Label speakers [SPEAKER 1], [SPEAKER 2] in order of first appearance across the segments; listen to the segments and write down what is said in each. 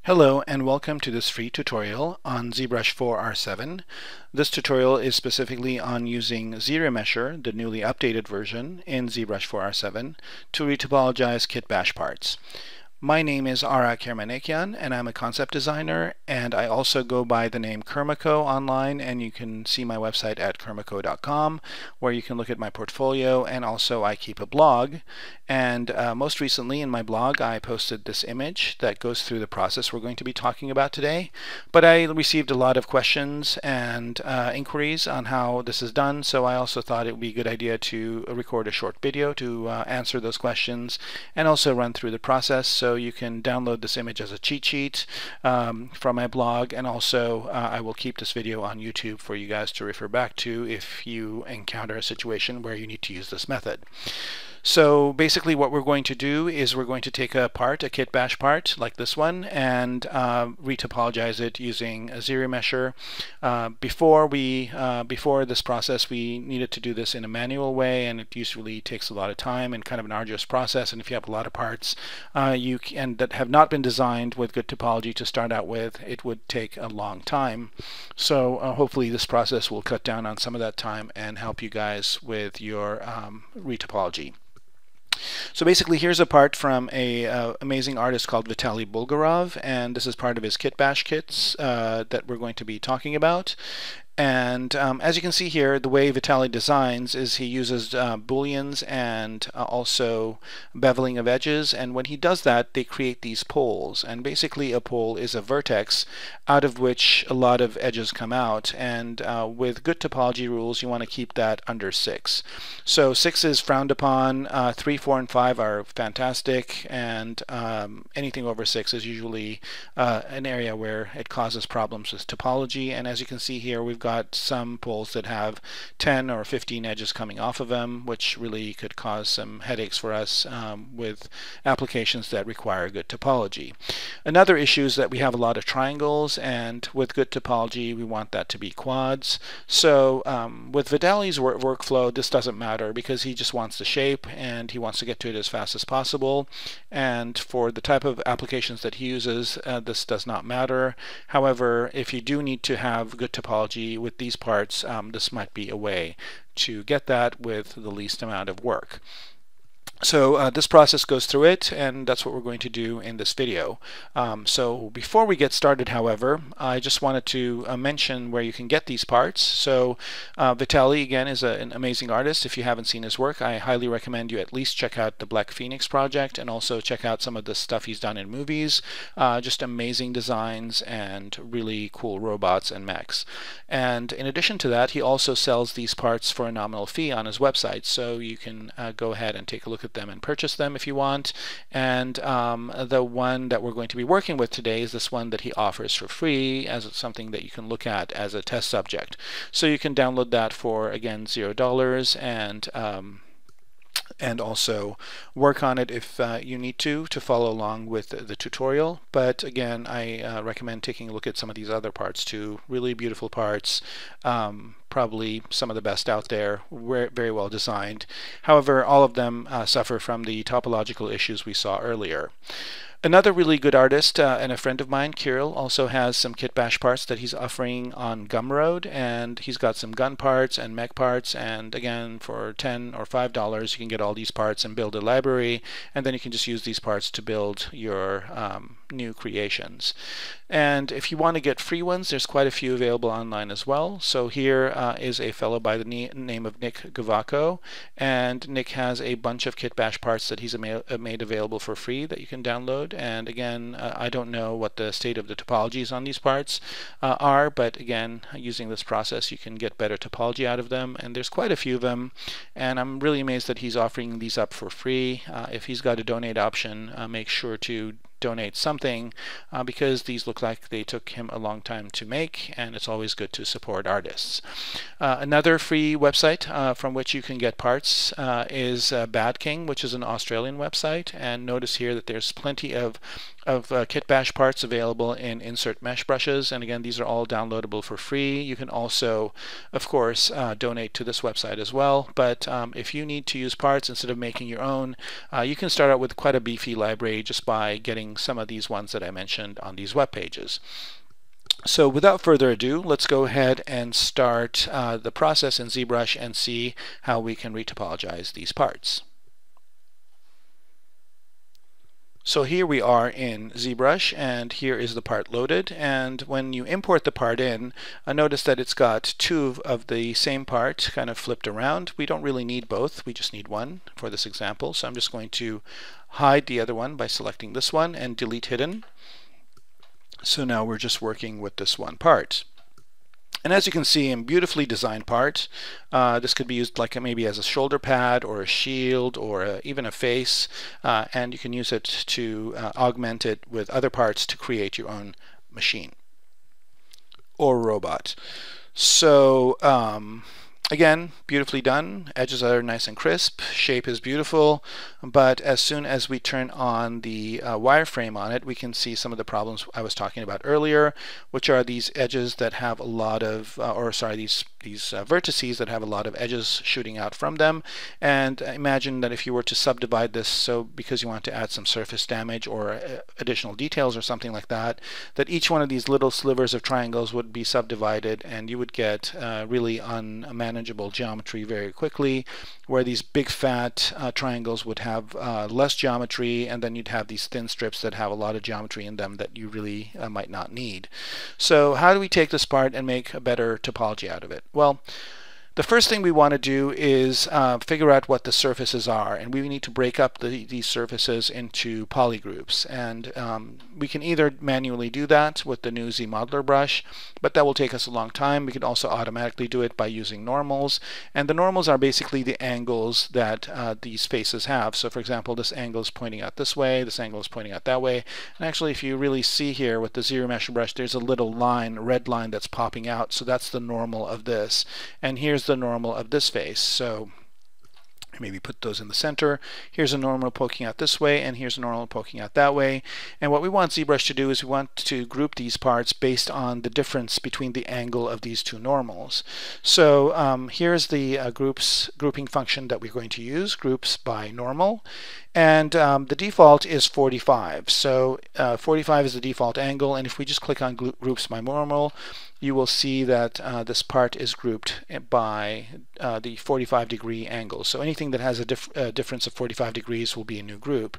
[SPEAKER 1] Hello and welcome to this free tutorial on ZBrush 4R7. This tutorial is specifically on using ZRemesher, the newly updated version in ZBrush 4R7, to retopologize kitbash parts. My name is KERMACO and I'm a concept designer, and I also go by the name KERMACO online, and you can see my website at KERMACO.com where you can look at my portfolio, and also I keep a blog. And most recently in my blog I posted this image that goes through the process we're going to be talking about today. But I received a lot of questions and inquiries on how this is done, so I also thought it would be a good idea to record a short video to answer those questions and also run through the process. So you can download this image as a cheat sheet from my blog, and also I will keep this video on YouTube for you guys to refer back to if you encounter a situation where you need to use this method. So basically what we're going to do is we're going to take a kitbash part like this one, and retopologize it using a ZRemesher. Before this process we needed to do this in a manual way, and it usually takes a lot of time and kind of an arduous process, and if you have a lot of parts that have not been designed with good topology to start out with, it would take a long time. So hopefully this process will cut down on some of that time and help you guys with your retopology. So basically here's a part from a amazing artist called Vitaly Bulgarov, and this is part of his kitbash kits that we're going to be talking about. And as you can see here, the way Vitaly designs is he uses booleans and also beveling of edges, and when he does that they create these poles, and basically a pole is a vertex out of which a lot of edges come out, and with good topology rules you want to keep that under 6. So 6 is frowned upon, 3, 4, and 5 are fantastic, and anything over 6 is usually an area where it causes problems with topology. And as you can see here, we've got some poles that have 10 or 15 edges coming off of them, which really could cause some headaches for us with applications that require good topology. Another issue is that we have a lot of triangles, and with good topology we want that to be quads. So with Vitaly's workflow this doesn't matter, because he just wants the shape and he wants to get to it as fast as possible, and for the type of applications that he uses this does not matter. However, if you do need to have good topology with these parts, this might be a way to get that with the least amount of work. So this process goes through it, and that's what we're going to do in this video. So before we get started, however, I just wanted to mention where you can get these parts. So Vitaly, again, is an amazing artist. If you haven't seen his work, I highly recommend you at least check out the Black Phoenix project, and also check out some of the stuff he's done in movies. Just amazing designs and really cool robots and mechs. And in addition to that, he also sells these parts for a nominal fee on his website, so you can go ahead and take a look at them and purchase them if you want. And the one that we're going to be working with today is this one that he offers for free as something that you can look at as a test subject. So you can download that for, again, $0, and also work on it if you need to follow along with the tutorial. But again, I recommend taking a look at some of these other parts too. Really beautiful parts, probably some of the best out there, very well designed. However, all of them suffer from the topological issues we saw earlier. Another really good artist and a friend of mine, Kirill, also has some kitbash parts that he's offering on Gumroad, and he's got some gun parts and mech parts, and again for $10 or $5 you can get all these parts and build a library, and then you can just use these parts to build your new creations. And if you want to get free ones, there's quite a few available online as well. So here is a fellow by the name of Nick Gavako, and Nick has a bunch of kitbash parts that he's made available for free that you can download. And again, I don't know what the state of the topologies on these parts are, but again, using this process you can get better topology out of them, and there's quite a few of them, and I'm really amazed that he's offering these up for free. If he's got a donate option, make sure to donate something, because these look like they took him a long time to make, and it's always good to support artists. Another free website from which you can get parts is Bad King, which is an Australian website, and notice here that there's plenty of kitbash parts available in insert mesh brushes, and again these are all downloadable for free. You can also of course donate to this website as well, but if you need to use parts instead of making your own, you can start out with quite a beefy library just by getting using some of these ones that I mentioned on these web pages. So without further ado, let's go ahead and start the process in ZBrush and see how we can retopologize these parts. So here we are in ZBrush, and here is the part loaded, and when you import the part in, notice that it's got two of the same part kind of flipped around. We don't really need both, we just need one for this example, so I'm just going to hide the other one by selecting this one and delete hidden. So now we're just working with this one part. And as you can see, a beautifully designed part. This could be used like maybe as a shoulder pad or a shield or even a face, and you can use it to augment it with other parts to create your own machine or robot. So again, beautifully done. Edges are nice and crisp. Shape is beautiful. But as soon as we turn on the wireframe on it, we can see some of the problems I was talking about earlier, which are these edges that have a lot of, these vertices that have a lot of edges shooting out from them. And imagine that if you were to subdivide this, so because you want to add some surface damage or additional details or something like that, that each one of these little slivers of triangles would be subdivided, and you would get really unmanageable geometry very quickly, where these big fat triangles would have less geometry, and then you'd have these thin strips that have a lot of geometry in them that you really might not need. So how do we take this part and make a better topology out of it? Well, the first thing we want to do is figure out what the surfaces are, and we need to break up these surfaces into polygroups, and we can either manually do that with the new Zmodeler Brush, but that will take us a long time. We can also automatically do it by using normals, and the normals are basically the angles that these faces have. So for example, this angle is pointing out this way, this angle is pointing out that way, and actually if you really see here with the ZRemesher brush, there's a little line, red line that's popping out, so that's the normal of this, and here's the normal of this face. So maybe put those in the center. Here's a normal poking out this way, and here's a normal poking out that way. And what we want ZBrush to do is we want to group these parts based on the difference between the angle of these two normals. So here's the grouping function that we're going to use, groups by normal. And the default is 45. So 45 is the default angle, and if we just click on groups by normal, you will see that this part is grouped by the 45-degree angle. So anything that has a difference of 45 degrees will be a new group.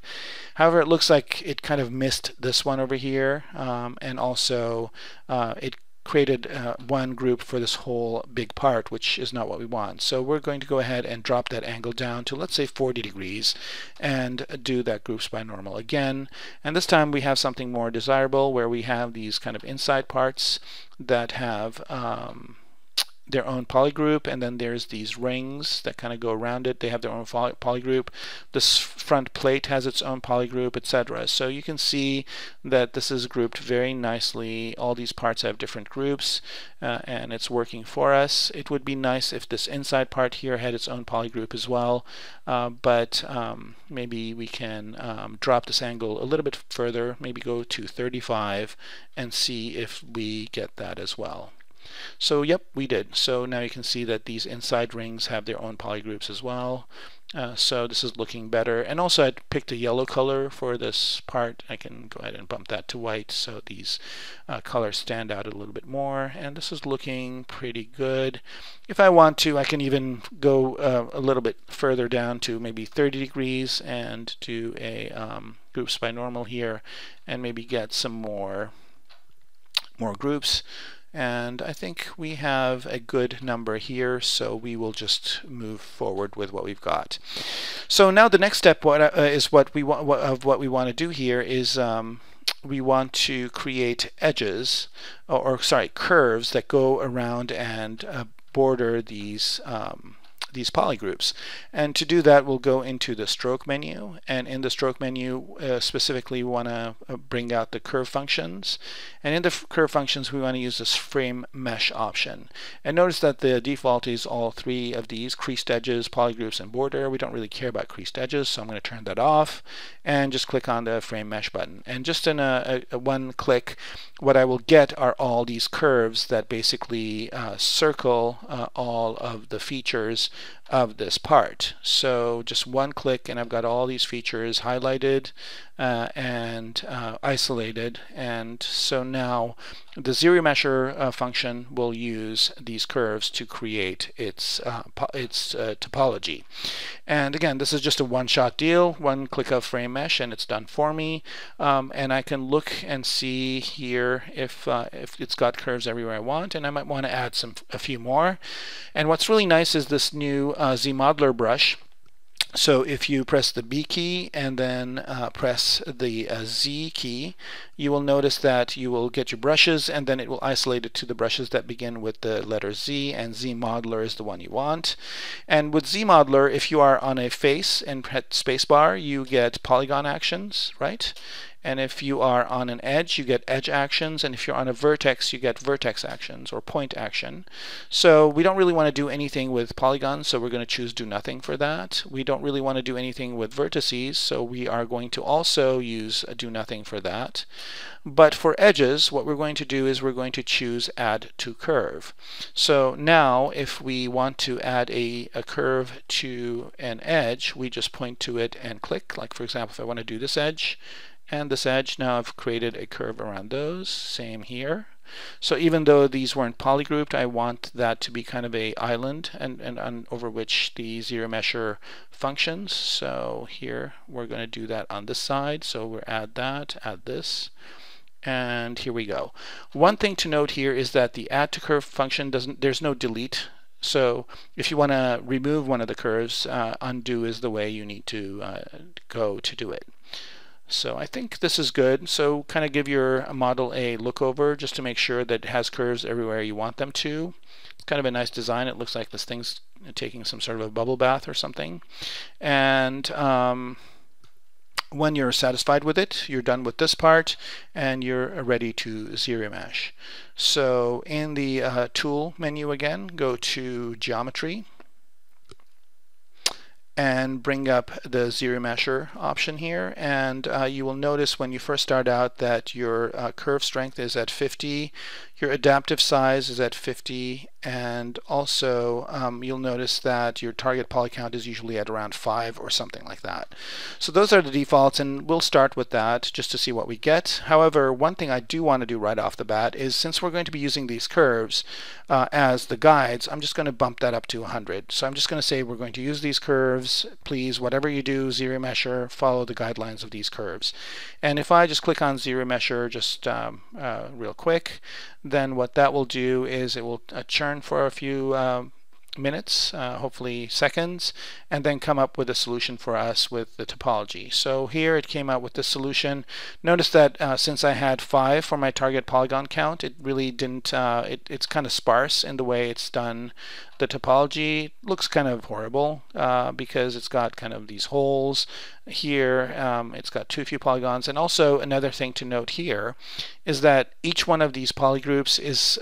[SPEAKER 1] However, it looks like it kind of missed this one over here, and also it created one group for this whole big part, which is not what we want. So we're going to go ahead and drop that angle down to, let's say, 40 degrees and do that groups by normal again. And this time we have something more desirable, where we have these kind of inside parts that have their own polygroup, and then there's these rings that kind of go around it. They have their own polygroup. This front plate has its own polygroup, etc. So you can see that this is grouped very nicely. All these parts have different groups, and it's working for us. It would be nice if this inside part here had its own polygroup as well, but maybe we can drop this angle a little bit further, maybe go to 35 and see if we get that as well. So yep, we did. So now you can see that these inside rings have their own polygroups as well. So this is looking better. And also I picked a yellow color for this part. I can go ahead and bump that to white so these colors stand out a little bit more. And this is looking pretty good. If I want to, I can even go a little bit further down to maybe 30 degrees and do a groups by normal here, and maybe get some more groups. And I think we have a good number here, so we will just move forward with what we've got. So now the next step is what we want to do here is we want to create edges, or sorry, curves that go around and border these polygroups. And to do that, we'll go into the stroke menu, and in the stroke menu specifically we want to bring out the curve functions, and in the curve functions we want to use this frame mesh option. And notice that the default is all three of these: creased edges, polygroups, and border. We don't really care about creased edges, so I'm going to turn that off and just click on the frame mesh button. And just in a one click, what I will get are all these curves that basically circle all of the features of this part. So just one click and I've got all these features highlighted and isolated, and so now the ZRemesher function will use these curves to create its topology. And again, this is just a one-shot deal, one click of frame mesh and it's done for me, and I can look and see here if it's got curves everywhere I want, and I might want to add a few more. And what's really nice is this new Zmodeler Brush. So if you press the B key and then press the Z key, you will notice that you will get your brushes, and then it will isolate it to the brushes that begin with the letter Z, and Zmodeler is the one you want. And with Zmodeler, if you are on a face and hit spacebar, you get polygon actions, right? And if you are on an edge, you get edge actions, and if you're on a vertex, you get vertex actions or point action. So we don't really want to do anything with polygons, so we're going to choose do nothing for that. We don't really want to do anything with vertices, so we are going to also use do nothing for that. But for edges, what we're going to do is we're going to choose add to curve. So now if we want to add a curve to an edge, we just point to it and click. Like for example, if I want to do this edge and this edge, now I've created a curve around those. Same here. So even though these weren't polygrouped, I want that to be kind of a island and over which the ZRemesher functions. So here we're going to do that on this side. So we'll add that, add this, and here we go. One thing to note here is that the add to curve function there's no delete. So if you want to remove one of the curves, undo is the way you need to go to do it. So I think this is good. So kind of give your model a look over just to make sure that it has curves everywhere you want them to. It's kind of a nice design. It looks like this thing's taking some sort of a bubble bath or something. And when you're satisfied with it, you're done with this part and you're ready to ZRemesh. So in the tool menu again, go to geometry and bring up the ZRemesher option here, and you will notice when you first start out that your curve strength is at 50, your adaptive size is at 50, and also you'll notice that your target poly count is usually at around 5 or something like that. So those are the defaults, and we'll start with that just to see what we get. However, one thing I do want to do right off the bat is, since we're going to be using these curves as the guides, I'm just going to bump that up to 100. So I'm just going to say we're going to use these curves. Please, whatever you do, ZRemesher, follow the guidelines of these curves. And if I just click on ZRemesher just real quick, then what that will do is it will churn for a few minutes, hopefully seconds, and then come up with a solution for us with the topology. So here it came out with the solution. Notice that since I had 5 for my target polygon count, it really didn't, it's kind of sparse in the way it's done. The topology looks kind of horrible because it's got kind of these holes here. It's got too few polygons. And also another thing to note here is that each one of these polygroups is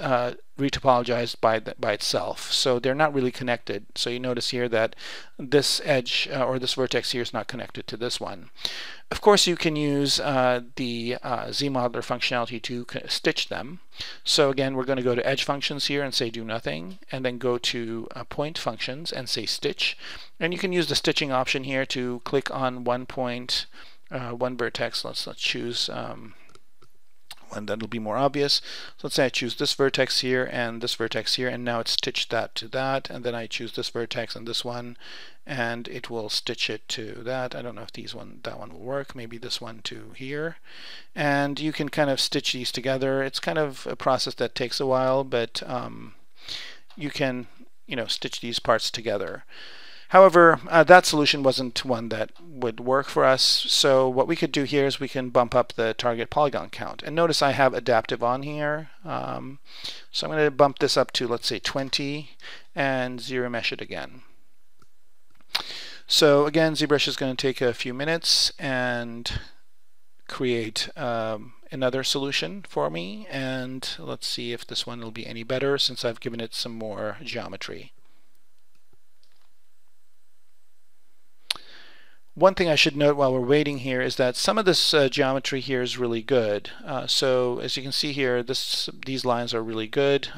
[SPEAKER 1] retopologized by itself, so they're not really connected. So you notice here that this edge or this vertex here is not connected to this one. Of course, you can use the Zmodeler functionality to stitch them. So again, we're going to go to edge functions here and say do nothing, and then go to point functions and say stitch. And you can use the stitching option here to click on one point, one vertex. Let's choose one that'll be more obvious. So let's say I choose this vertex here and this vertex here, and now it's stitched that to that, and then I choose this vertex and this one, and it will stitch it to that. I don't know if that one will work. Maybe this one to here. And you can kind of stitch these together. It's kind of a process that takes a while, but you can, stitch these parts together. However, that solution wasn't one that would work for us, so what we could do here is we can bump up the target polygon count. And notice I have adaptive on here, so I'm going to bump this up to, let's say, 20 and ZRemesh it again. So again, ZBrush is going to take a few minutes and create another solution for me, and let's see if this one will be any better since I've given it some more geometry. One thing I should note while we're waiting here is that some of this geometry here is really good. So as you can see here, these lines are really good,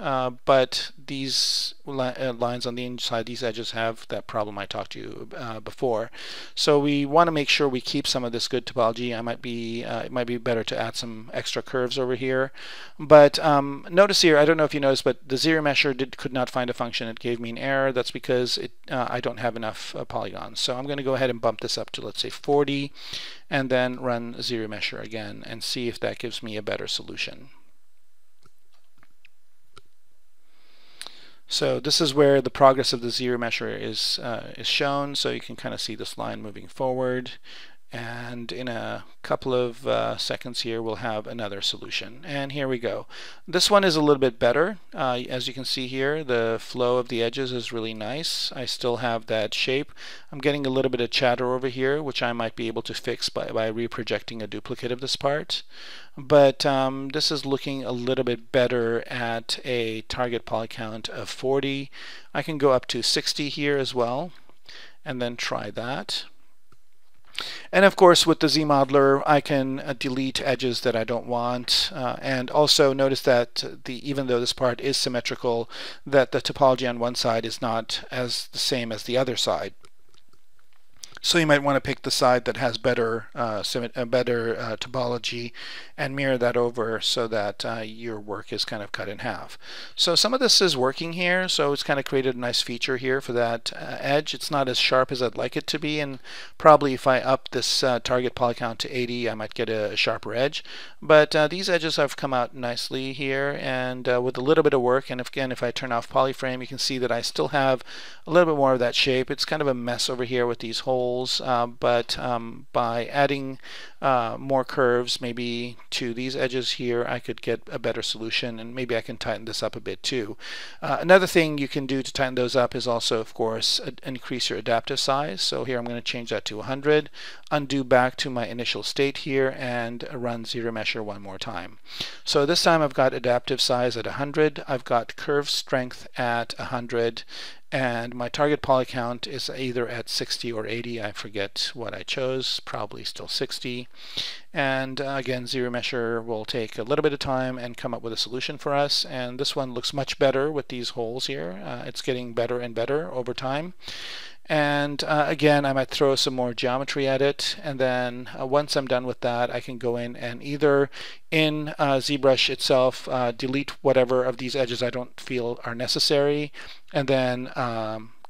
[SPEAKER 1] but these lines on the inside, these edges have that problem I talked to you before. So we want to make sure we keep some of this good topology. It might be better to add some extra curves over here. But notice here, I don't know if you noticed, but the ZRemesher could not find a function. It gave me an error. That's because I don't have enough polygons. So I'm going to go ahead and bump this up to, let's say, 40, and then run ZRemesher again and see if that gives me a better solution. So this is where the progress of the ZRemesher is shown. So you can kind of see this line moving forward. And in a couple of seconds here, we'll have another solution. And here we go. This one is a little bit better. As you can see here, the flow of the edges is really nice. I still have that shape. I'm getting a little bit of chatter over here, which I might be able to fix by reprojecting a duplicate of this part. But this is looking a little bit better at a target poly count of 40. I can go up to 60 here as well, and then try that. And of course, with the Zmodeler, I can delete edges that I don't want. And also notice that even though this part is symmetrical, that the topology on one side is not as the same as the other side. So you might want to pick the side that has better topology and mirror that over so that your work is kind of cut in half. So some of this is working here, so it's kind of created a nice feature here for that edge. It's not as sharp as I'd like it to be, and probably if I up this target poly count to 80, I might get a sharper edge. But these edges have come out nicely here, and with a little bit of work, and if I turn off polyframe, you can see that I still have a little bit more of that shape. It's kind of a mess over here with these holes. But by adding more curves maybe to these edges here, I could get a better solution, and maybe I can tighten this up a bit too. Another thing you can do to tighten those up is also, of course, increase your adaptive size. So here I'm going to change that to 100, undo back to my initial state here, and run ZRemesher one more time. So this time I've got adaptive size at 100, I've got curve strength at 100, and my target poly count is either at 60 or 80. I forget what I chose, probably still 60. And again, ZRemesher will take a little bit of time and come up with a solution for us. And this one looks much better with these holes here. It's getting better and better over time. And again, I might throw some more geometry at it, and then once I'm done with that, I can go in and either in ZBrush itself delete whatever of these edges I don't feel are necessary, and then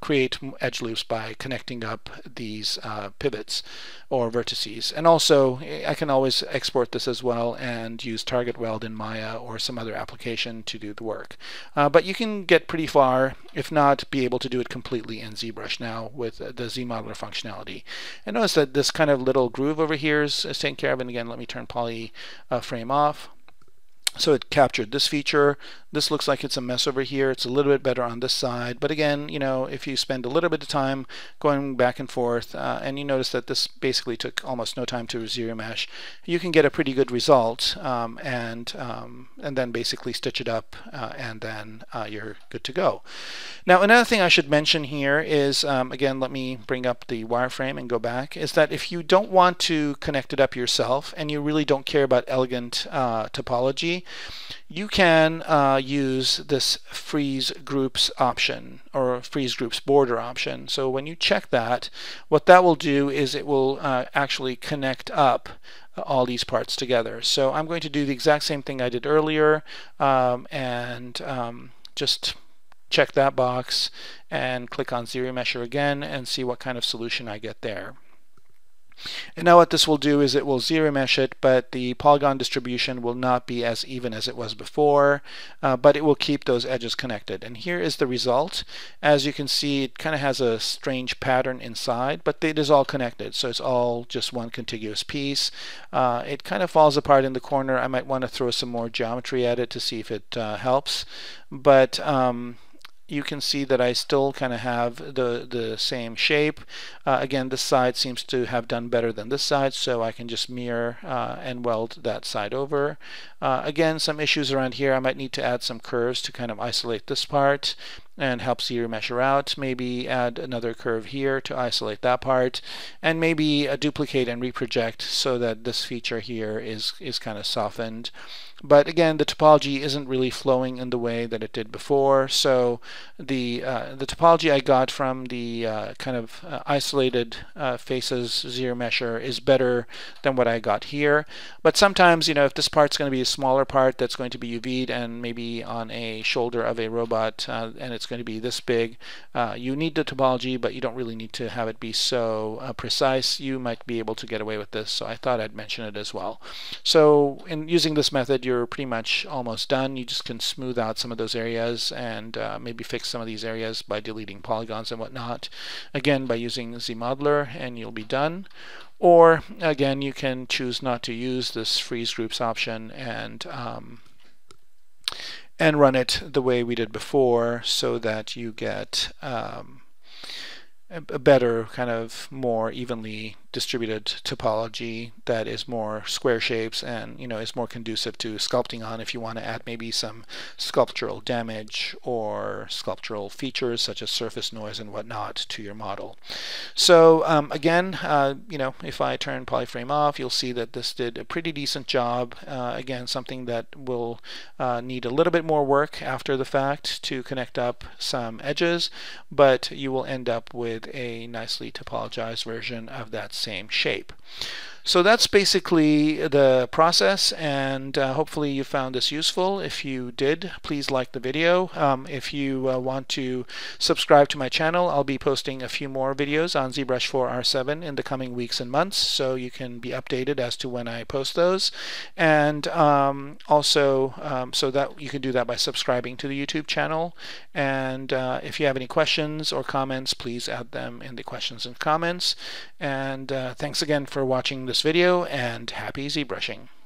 [SPEAKER 1] create edge loops by connecting up these pivots or vertices. And also, I can always export this as well and use target weld in Maya or some other application to do the work. But you can get pretty far, if not be able to do it completely in ZBrush now with the Zmodeler functionality. And notice that this kind of little groove over here is taken care of. And again, let me turn poly frame off. So it captured this feature. This looks like it's a mess over here. It's a little bit better on this side. But again, you know, if you spend a little bit of time going back and forth, and you notice that this basically took almost no time to ZRemesh, you can get a pretty good result, and then basically stitch it up, and then you're good to go. Now, another thing I should mention here is, again, let me bring up the wireframe and go back, is that if you don't want to connect it up yourself and you really don't care about elegant topology, you can use this freeze groups option, or freeze groups border option. So when you check that, what that will do is it will actually connect up all these parts together. So I'm going to do the exact same thing I did earlier, and just check that box and click on ZRemesher again and see what kind of solution I get there. And now what this will do is it will ZRemesh it, but the polygon distribution will not be as even as it was before, but it will keep those edges connected. And here is the result. As you can see, it kind of has a strange pattern inside, but it is all connected, so it's all just one contiguous piece. It kind of falls apart in the corner. I might want to throw some more geometry at it to see if it helps, but you can see that I still kind of have the same shape. Again, this side seems to have done better than this side, so I can just mirror and weld that side over. Again, some issues around here. I might need to add some curves to kind of isolate this part. and help ZRemesher out. Maybe add another curve here to isolate that part, and maybe duplicate and reproject so that this feature here is kind of softened. But again, the topology isn't really flowing in the way that it did before, so the topology I got from the kind of isolated faces ZRemesher is better than what I got here. But sometimes, you know, if this part's going to be a smaller part that's going to be UV'd and maybe on a shoulder of a robot and it's going to be this big, you need the topology, but you don't really need to have it be so precise. You might be able to get away with this, so I thought I'd mention it as well. So in using this method, you're pretty much almost done. You just can smooth out some of those areas and maybe fix some of these areas by deleting polygons and whatnot. Again, by using Zmodeler, and you'll be done. Or again, you can choose not to use this freeze groups option and run it the way we did before, so that you get a better, kind of more evenly distributed topology that is more square shapes and, you know, is more conducive to sculpting on if you want to add maybe some sculptural damage or sculptural features such as surface noise and whatnot to your model. So again, you know, if I turn polyframe off, you'll see that this did a pretty decent job. Again, something that will need a little bit more work after the fact to connect up some edges, but you will end up with a nicely topologized version of that same shape. So that's basically the process, and hopefully you found this useful. If you did, please like the video. If you want to subscribe to my channel, I'll be posting a few more videos on ZBrush 4 R7 in the coming weeks and months, so you can be updated as to when I post those. And also, so that you can do that by subscribing to the YouTube channel. And if you have any questions or comments, please add them in the questions and comments. And thanks again for watching this video, and happy ZBrushing.